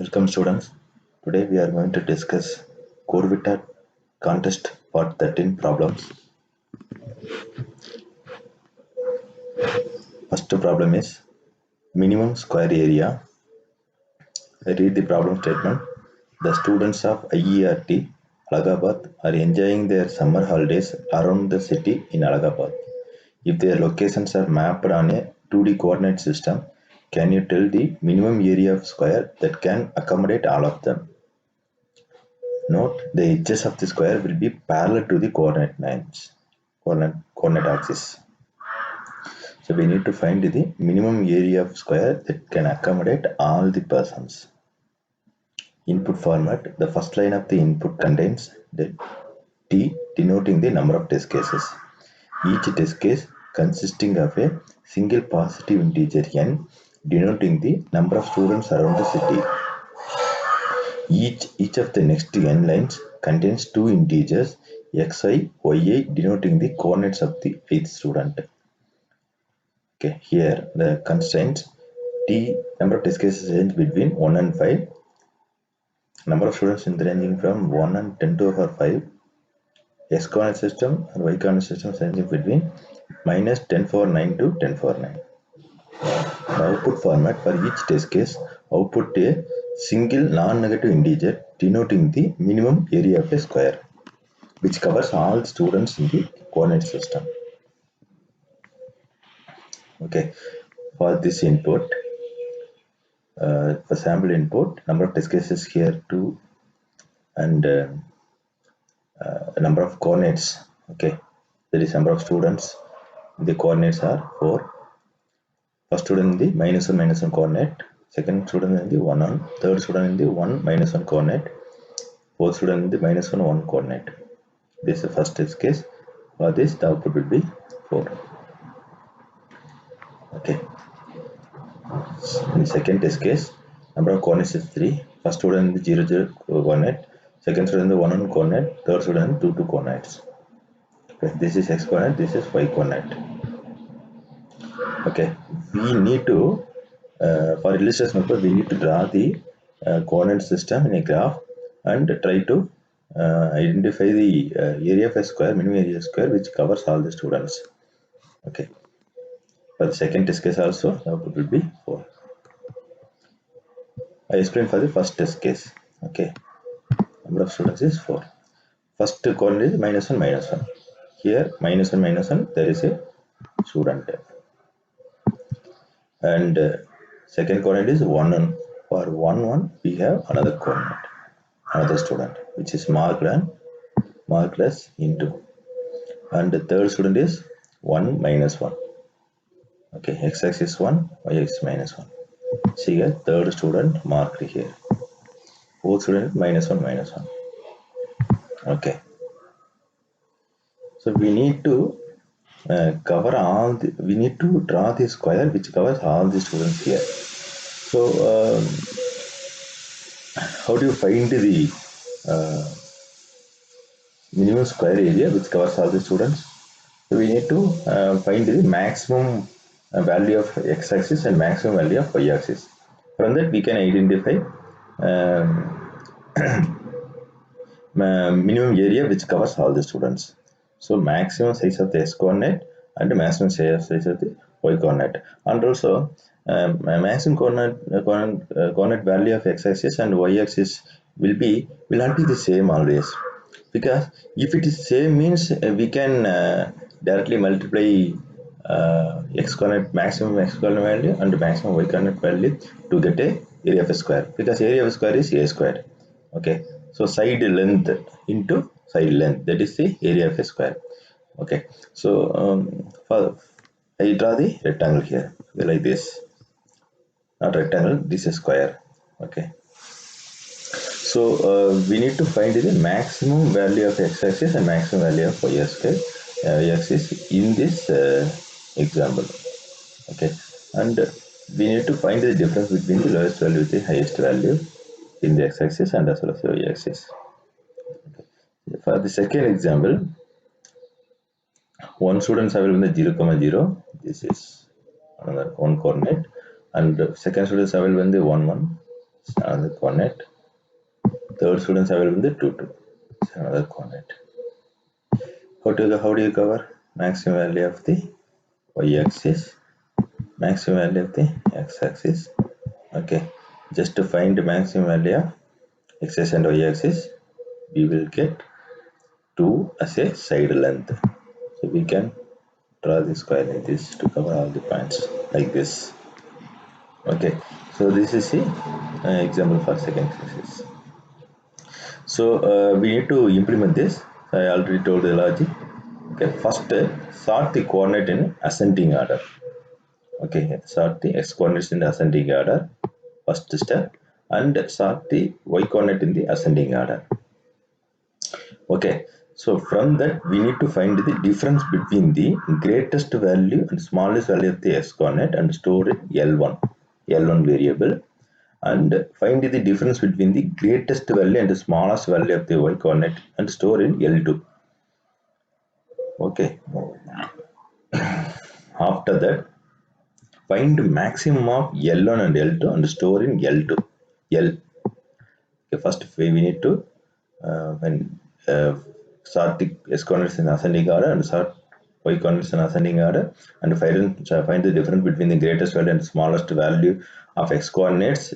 Welcome students. Today we are going to discuss CodeVita contest part 13 problems. First problem is minimum square area. I read the problem statement. The students of IERT Allahabad are enjoying their summer holidays around the city in Allahabad. If their locations are mapped on a 2D coordinate system, can you tell the minimum area of square that can accommodate all of them? Note the edges of the square will be parallel to the coordinate axis. So we need to find the minimum area of square that can accommodate all the persons. Input format. The first line of the input contains the T denoting the number of test cases. Each test case consisting of a single positive integer n denoting the number of students around the city. Each of the next n lines contains two integers xi, yi denoting the coordinates of the ith student. Okay, here the constraints t number of test cases range between 1 and 5. Number of students in the ranging from 1 and 10 to the power 5. X coordinate system and y coordinate system ranging between minus 10 power 9 to 10 power 9. The output format for each test case output a single non-negative integer denoting the minimum area of a square, which covers all students in the coordinate system. Okay, for this input, for sample input, number of test cases here 2 and number of coordinates. Okay, that is number of students. The coordinates are 4. First student in the -1 coordinate, second student in the 1, third student in the 1 -1 coordinate, fourth student in the -1 1 coordinate. This is the first test case. For this, the output will be 4. Okay. In the second test case, number of coordinates is 3. First student in the 0 0 coordinate, second student in the 1 1 coordinate, third student in 2 2 coordinates. Okay. This is x coordinate. This is y coordinate. Okay, we need to, for illustration purpose, we need to draw the coordinate system in a graph and try to identify the area of a square, minimum area of a square, which covers all the students. Okay, for the second test case also, the output will be 4. I explained for the first test case. Okay, number of students is 4. First coordinate is -1 -1. Here -1 -1, there is a student. And second coordinate is 1 1. For 1 1 we have another coordinate, another student, which is marked as into, and the third student is 1 -1. Okay, x-axis 1, y-axis -1. See here, third student marked here, fourth student -1 -1. Okay, so we need to cover all the, we need to draw the square which covers all the students here. So how do you find the minimum square area which covers all the students? So we need to find the maximum value of x-axis and maximum value of y-axis. From that we can identify minimum area which covers all the students. So maximum size of the x coordinate and the maximum size of the y coordinate, and also maximum coordinate value of x-axis and y-axis will not be the same always, because if it is same means we can directly multiply x coordinate, maximum x coordinate value and maximum y coordinate value to get a area of a square, because area of a square is a square. Okay, so side length into side length, that is the area of a square. Okay, so I draw the rectangle here like this, not rectangle, this is square. Okay, so we need to find the maximum value of x-axis and maximum value of y-axis in this example. Okay, and we need to find the difference between the lowest value with the highest value in the x-axis and as well as the y-axis. Okay. For the second example, one student available in the 0, 0. This is another one coordinate, and second student available in the 1 1. It's another coordinate. Third students available in the 2 2. It's another coordinate. How do you cover maximum value of the y-axis, maximum value of the x-axis? Okay, just to find the maximum value of x-axis and y-axis, we will get 2 as a side length. So we can draw the square like this to cover all the points like this. Okay, so this is the example for second exercise. So we need to implement this. I already told the logic. Okay, first sort the coordinate in ascending order. Okay, sort the x coordinates in the ascending order, first step, and sort the y coordinate in the ascending order. Okay, so from that we need to find the difference between the greatest value and smallest value of the x coordinate and store it L1 variable, and find the difference between the greatest value and the smallest value of the y coordinate and store in L2. Okay, after that find maximum of L1 and L2 and store in L2. Okay, first we need to when sort the s coordinates in ascending order and sort y coordinates in ascending order, and find the difference between the greatest value and smallest value of x coordinates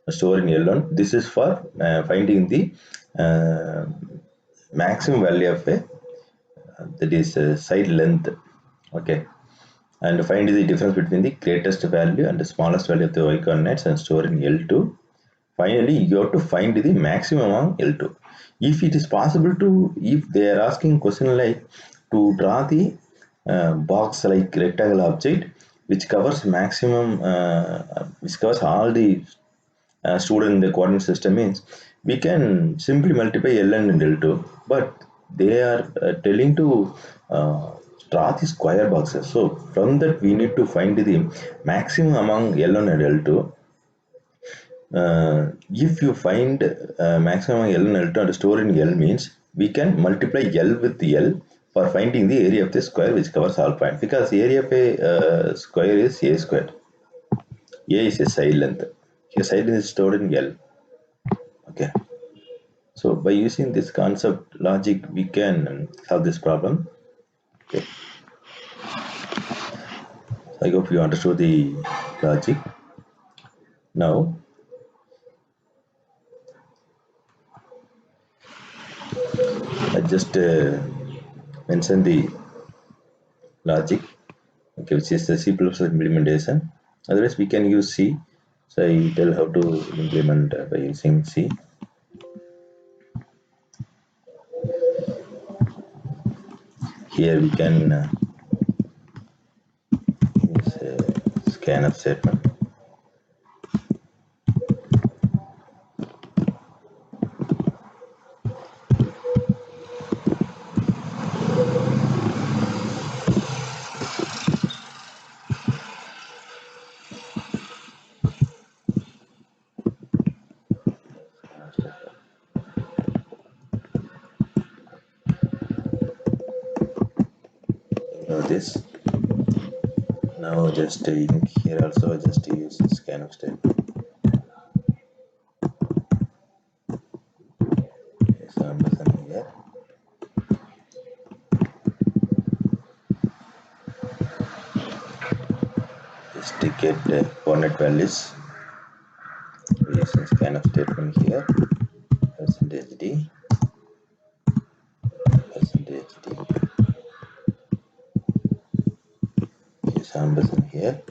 store in L1. This is for finding the uh, maximum value of a that is side length. Okay, and find the difference between the greatest value and the smallest value of the y coordinates and store in L2. Finally, you have to find the maximum among L2. If it is possible to, if they are asking question like to draw the box like rectangle object which covers maximum, which covers all the student in the coordinate system, means we can simply multiply Ln and L2, but they are telling to draw the square boxes. So from that we need to find the maximum among L1 and L2. If you find maximum L and L2 and store in L, means we can multiply L with L for finding the area of the square which covers all points, because the area of a square is a squared. A is a side length. Here side length is stored in L. Okay. So by using this concept logic, we can solve this problem. Okay. I hope you understood the logic. Now I just mention the logic, okay, which is the C++ implementation. Otherwise, we can use C. So I tell how to implement by using C. Here we can use a scanf statement. This. Now just here also just use this scanf statement. So I'm here. Just to get coordinate values using scanf statement here. Percentage D, percentage D. Use ampersand here.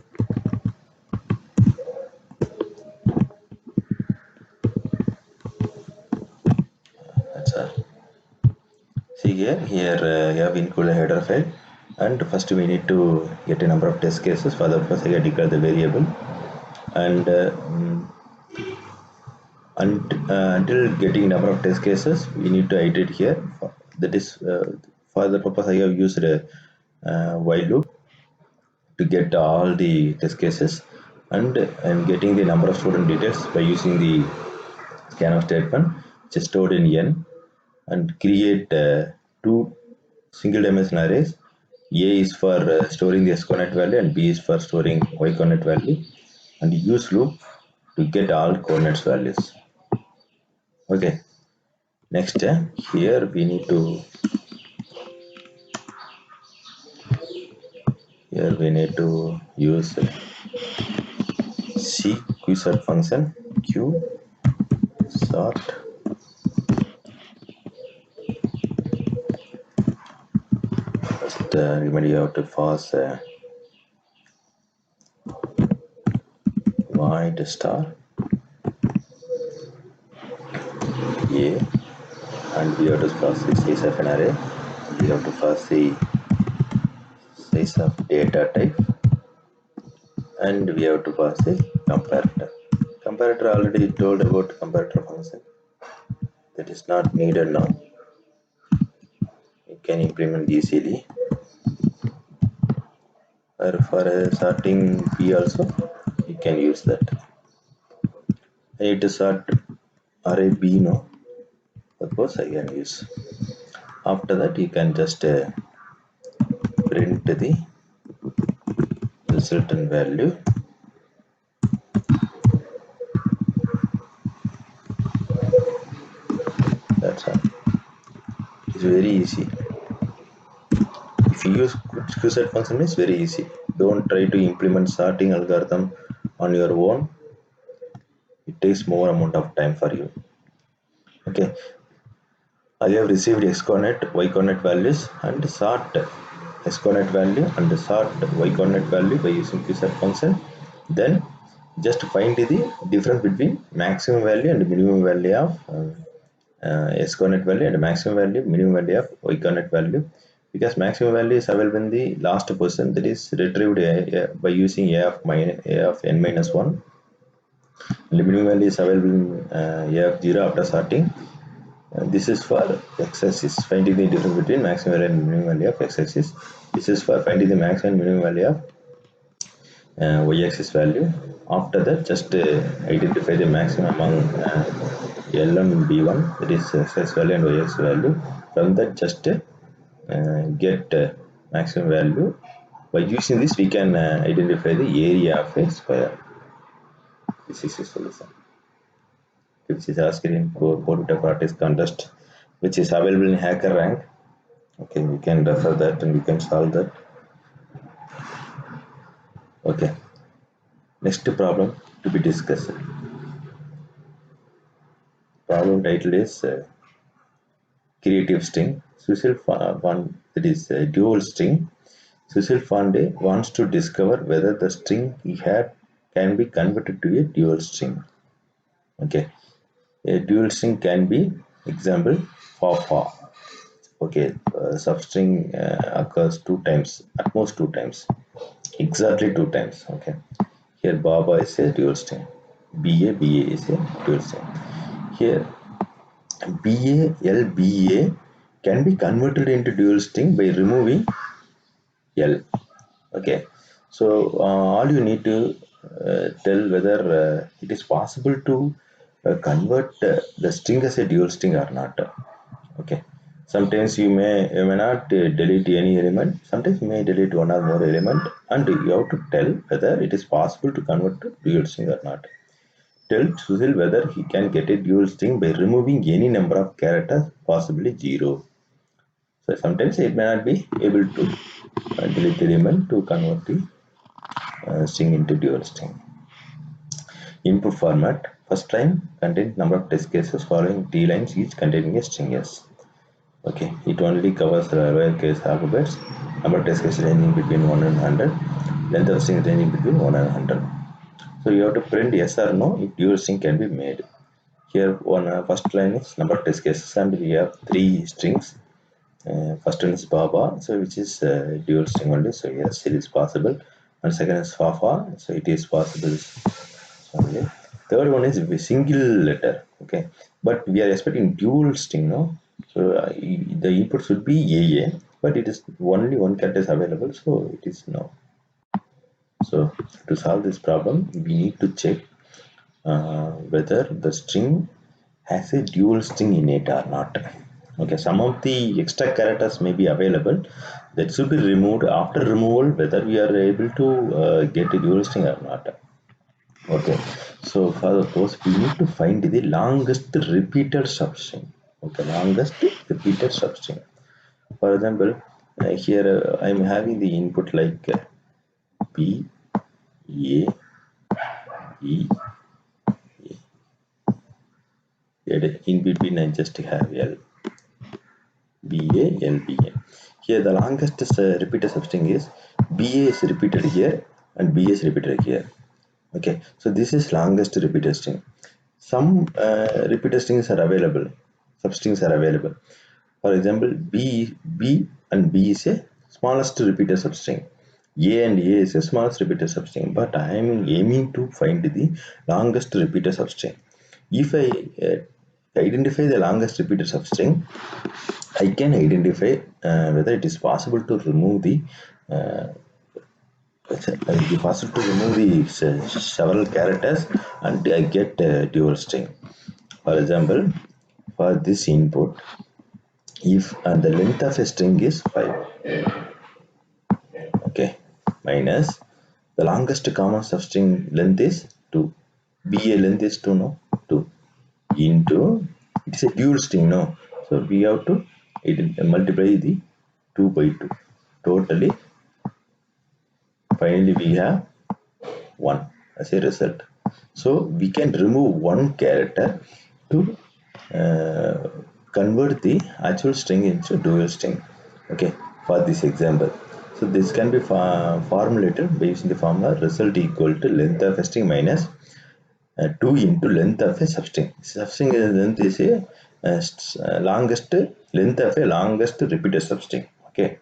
That's all. See here you have included a header file, and first we need to get a number of test cases. For the purpose, I declare the variable, and until getting number of test cases, we need to iterate here. That is for the purpose, I have used a while loop to get all the test cases, and I'm getting the number of student details by using the scanf statement, which is stored in N, and create two single dimensional arrays. A is for storing the S coordinate value and B is for storing Y coordinate value, and use loop to get all coordinates values. Okay, next here we need to use C qsort function. Q sort first remedy you have to pass void star a, and we have to pass the size of an array. We have to pass the size of data type, and we have to pass the comparator. Comparator already told about comparator function. That is not needed now. You can implement easily. Or for sorting B also, you can use that. I need to sort array B now. Suppose I can use. After that, you can just print the resultant value. That's all. It's very easy. If you use qsort function, it's very easy. Don't try to implement sorting algorithm on your own. It takes more amount of time for you. Okay, I have received x coordinate, y coordinate values, and sort x coordinate value and sort y coordinate value by using qsort function. Then just find the difference between maximum value and minimum value of x coordinate value and maximum value, minimum value of y coordinate value. Because maximum value is available in the last position, that is retrieved by using a of n minus 1. And the minimum value is available in a of 0 after sorting. This is for x-axis, finding the difference between maximum value and minimum value of x-axis. This is for finding the maximum and minimum value of y-axis value. After that, just identify the maximum among L1 and B1, that is x value and y-axis value. From that, just get maximum value. By using this, we can identify the area of a square. This is a solution, which is asked in CodeVita practice contest, which is available in HackerRank. Okay, we can refer that and we can solve that. Okay, next problem to be discussed. Problem title is creative string. Sushil Fande, that is dual string. Sushil Fande wants to discover whether the string he had can be converted to a dual string. Okay, a dual string can be, example, fa. Okay, substring occurs 2 times, at most 2 times, exactly 2 times. Okay, here Baba is a dual string, BA is a dual string. Here LBA can be converted into dual string by removing L. Okay, so all you need to tell whether it is possible to convert the string as a dual string or not. Okay, sometimes you may not delete any element. Sometimes you may delete one or more element, and you have to tell whether it is possible to convert to dual string or not. Tell Sushil whether he can get a dual string by removing any number of characters, possibly 0. So sometimes it may not be able to delete the element to convert the string into dual string. Input format. First line contains number of test cases following t lines, each containing a string s. Okay, it only covers lowercase alphabets. Number of test cases ranging between 1 and 100. Length of string ranging between 1 and 100. So you have to print yes or no if dual string can be made. Here one first line is number of test cases, and we have 3 strings. First one is Baba, so which is dual string only, so yes, it is possible. And second is Fafa, so it is possible only. Third one is a single letter, okay, but we are expecting dual string, no? So the input should be AA, but it is only one character is available, so it is no. So to solve this problem, we need to check whether the string has a dual string in it or not. Okay, some of the extra characters may be available, that should be removed. After removal, whether we are able to get a dual string or not. Okay, so So for those we need to find the longest repeated substring. Okay, longest repeated substring. For example, here I'm having the input like B, A, E, A. In between I just have L, B, A, L, B, A. Here the longest repeated substring is BA is repeated here and B is repeated here. Okay, so this is longest repeated string. Some repeated strings are available, substrings are available. For example, B and B is a smallest repeated substring. A and A is a smallest repeated substring, but I am aiming to find the longest repeated substring. If I identify the longest repeated substring, I can identify whether it is possible to remove the several characters and I get a dual string. For example, for this input, if the length of a string is 5, okay, minus the longest common substring length is 2. BA length is 2, no? 2 into, it is a dual string, no? So we have to multiply the 2 by 2. Totally, finally we have 1 as a result. So we can remove one character to convert the actual string into dual string. Okay, for this example. So this can be formulated by using the formula result equal to length of a string minus 2 into length of a substring. Substring length is a longest length of a longest repeated substring. Okay.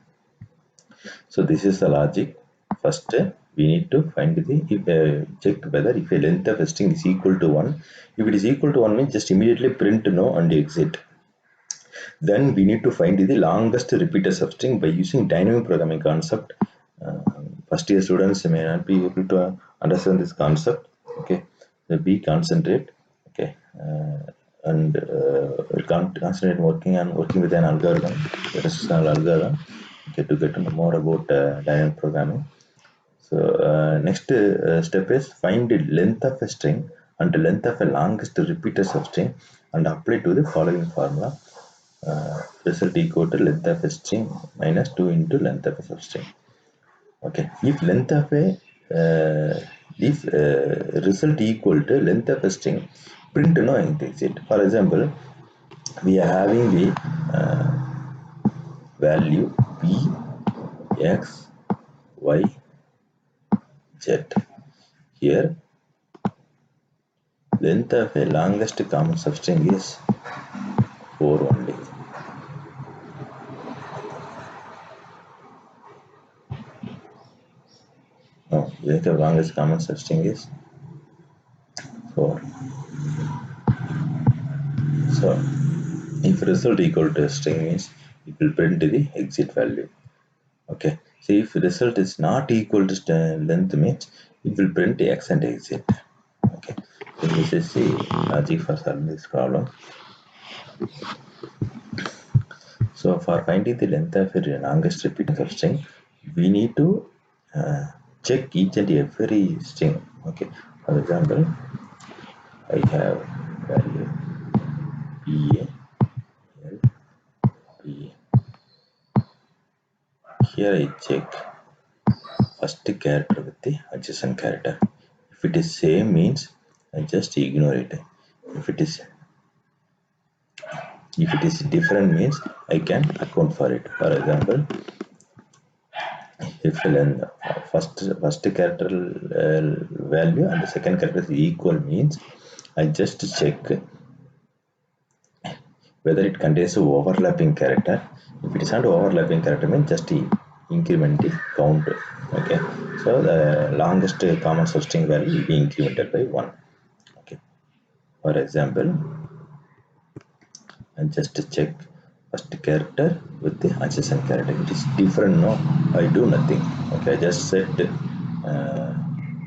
So this is the logic. First, we need to find the check whether if a length of a string is equal to 1. If it is equal to 1 means just immediately print no and exit. Then we need to find the longest repeated substring by using dynamic programming concept. First year students may not be able to understand this concept. Okay, so be concentrate. Okay, and concentrate working with an algorithm, relational algorithm. Okay, to get to know more about dynamic programming. So next step is find the length of a string and the length of a longest repeated substring and apply to the following formula. Result equal to length of a string minus 2 into length of a substring. Okay, if length of a result equal to length of a string, print no exit. For example, we are having the value b, x, y, z. Here, length of a longest common substring is 4 only. No, length of longest common substring is 4. So, if result equal to string means it will print the exit value. Okay. So if result is not equal to length means it will print x and exit. Okay. So this is the logic for solving this problem. So for finding the length of a longest repeated substring, we need to check each and every string. Okay. For example, I have value BA, L, BA. Here I check first character with the adjacent character. If it is same means I just ignore it. If it is different means I can account for it. For example, if first character value and the second character is equal means I just check whether it contains an overlapping character. If it is not overlapping character means just increment the count. Okay, so the longest common substring value will be incremented by 1. Okay, for example, and just check first character with the adjacent character. It is different, no? I do nothing. Okay, I just set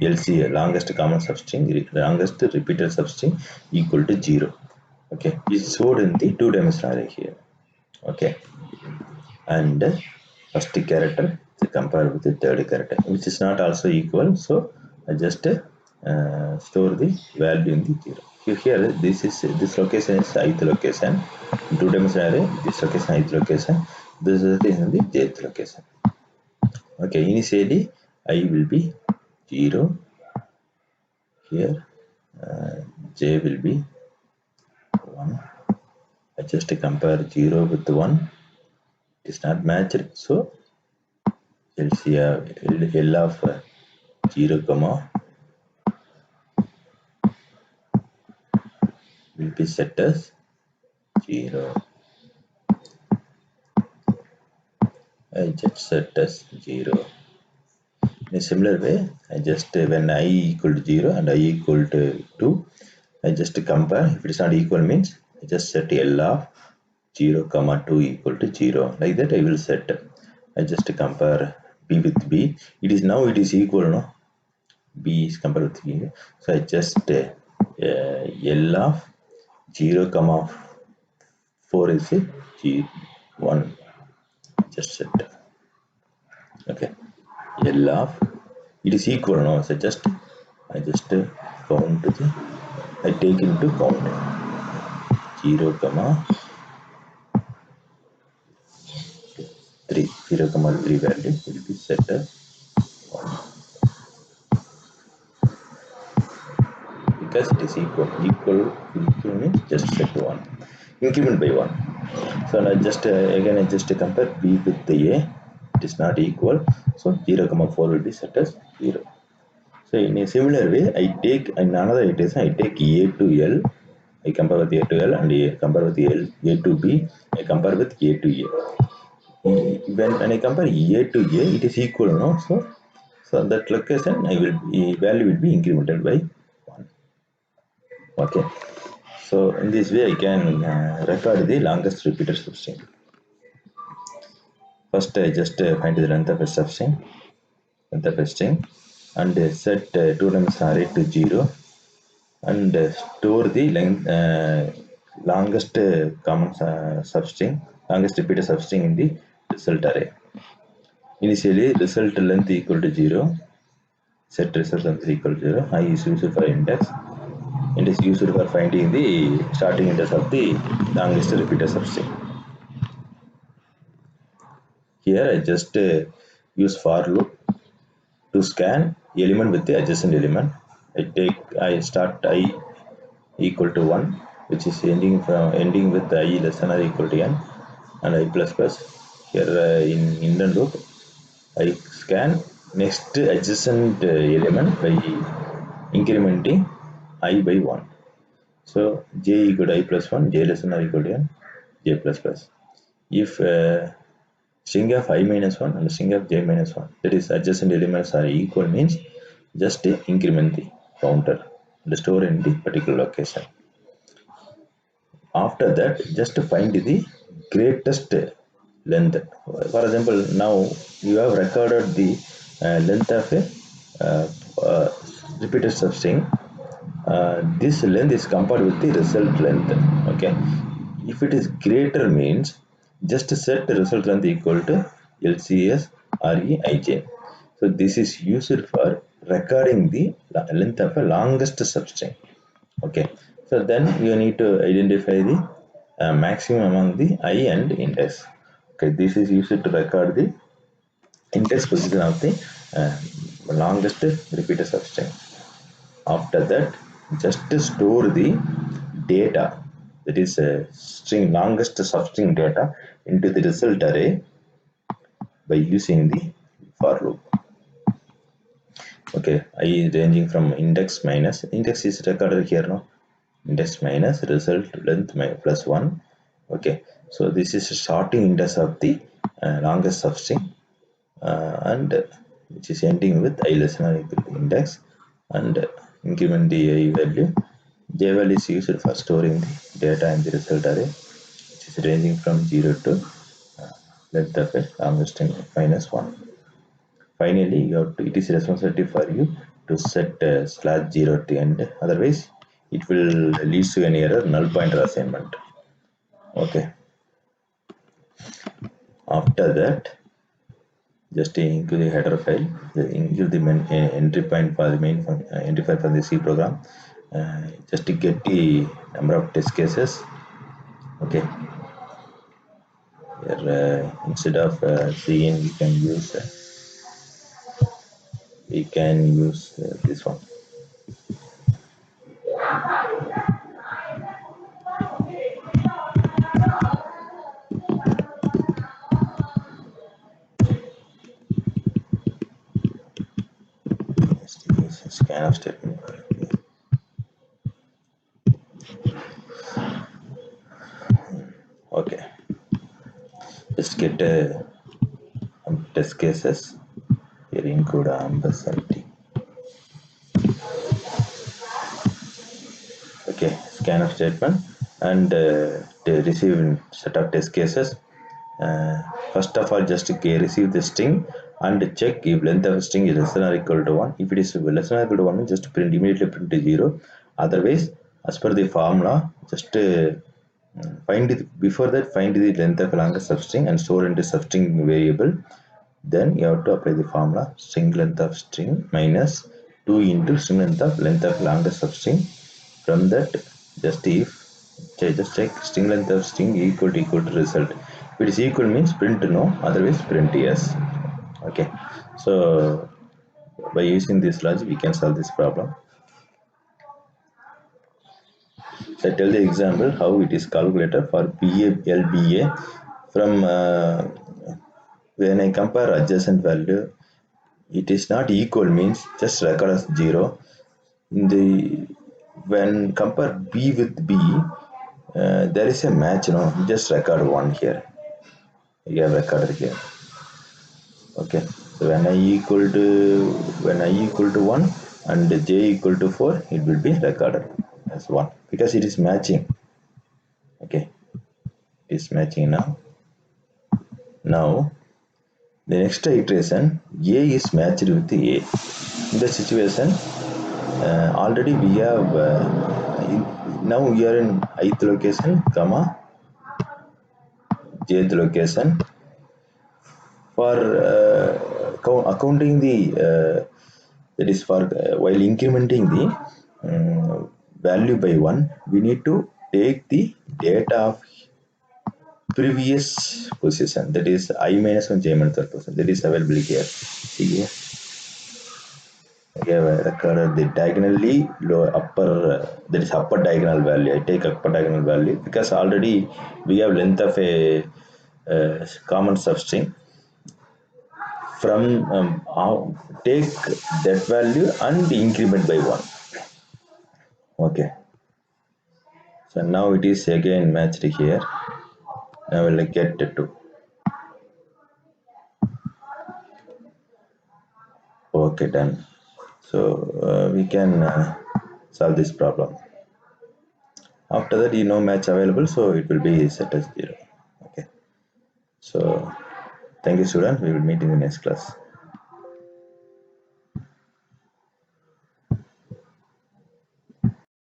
LCA, longest common substring, longest repeated substring equal to 0. Okay, it's stored in the 2-dimensional array here. Okay, and first character is compared with the third character, which is not also equal. So I just store the value in the 0. Here this location is ith location. In two-dimensional array, this location ith location. This is in the jth location. Okay, initially I will be 0. Here j will be 1. I just compare 0 with 1. It is not matched, so L of 0 comma will be set as 0. I just set as 0. In a similar way, I just when I equal to 0 and I equal to 2, I just compare. If it is not equal means I just set L of 0 comma 2 equal to 0. Like that I will set. I just compare B with B. It is equal, no? B is compared with B. So I just L of 0 comma 4 is G1. Just set. Okay. L of it is equal, no? So I just count I take into count 0 comma 3. 0 comma 3 value will be set as 1 because it is equal means just set 1, increment by 1. So now just again I just compare B with the A. It is not equal, so 0 comma 4 will be set as 0. So in a similar way, I take in another iteration, I take A to L, I compare with A to L, and I compare with A to B, I compare with A to A. When I compare A to A, it is equal, no? So that location value will be incremented by 1. Okay. So in this way, I can record the longest repeated substring. First, I just find the length of a substring, and set two-dimensional array to 0, and store the longest common substring, longest repeated substring in the result array. Initially, result length equal to 0. Set result length equal to 0. I is used for index. It is used for finding the starting index of the longest repeated substring. Here I just use for loop to scan element with the adjacent element. I start I equal to 1, which is ending with I less than or equal to n, and I plus plus. Here in indent loop, I scan next adjacent element by incrementing I by 1. So j equal to I plus 1, j less than or equal to n, j plus plus. If string of I minus 1 and string of j minus 1, that is adjacent elements are equal, means just increment the counter and store in the particular location. After that, just find the greatest length. For example, now you have recorded the length of a repeated substring. This length is compared with the result length. Okay, if it is greater means just set the result length equal to LCS REIJ. So this is used for recording the length of a longest substring. Okay, so then you need to identify the maximum among the I and index. Okay, this is used to record the index position of the longest repeated substring. After that, just store the data, that is string longest substring data, into the result array by using the for loop. Okay, I ranging from index is recorded here, no? Index minus result length plus 1. Okay, so this is starting index of the longest substring, and which is ending with I less than or equal to index, and increment the I value. J value is used for storing the data in the result array, which is ranging from 0 to length of a longest string minus 1. Finally, it is responsibility for you to set /0 at the end. Otherwise, it will lead to an error, null pointer assignment. Okay. After that, just include the header file, include the entry point for the main entry file for the C program, just to get the number of test cases. Okay, here instead of cin we can use this one. Scanf statement. Okay, just get test cases. Here include ambassador. Okay, scanf statement and receive set of test cases. First of all, just receive the string and check if length of string is less than or equal to 1. If it is less than or equal to 1, just immediately print 0. Otherwise, as per the formula, just find it before that, find the length of longest substring and store into substring variable. Then you have to apply the formula string length of string minus 2 into string length of longest substring. From that, just check string length of string equal to result. If it is equal means print no, otherwise print yes. Okay, so by using this logic we can solve this problem. So I tell the example how it is calculated for BA from when I compare adjacent value, it is not equal means just record as 0. In the when compare B with B, there is a match, just record 1 here. You have recorded here. Okay, so when I equal to 1 and j equal to 4, it will be recorded as 1 because it is matching. Okay, it is matching now. Now the next iteration, a is matched with a. In the situation, already we have now we are in ith location comma jth location. For accounting the that is for while incrementing the value by 1, we need to take the data of previous position, that is I minus 1 j minus 1 position, that is available here. See here, we have recorded the diagonally lower upper that is upper diagonal value. I take upper diagonal value because already we have length of a common substring. From take that value and increment by 1. Okay, so now it is again matched here. Now I will get it to. Okay, done. So we can solve this problem. After that, match available, so it will be set as 0. Okay, so thank you, student. We will meet in the next class.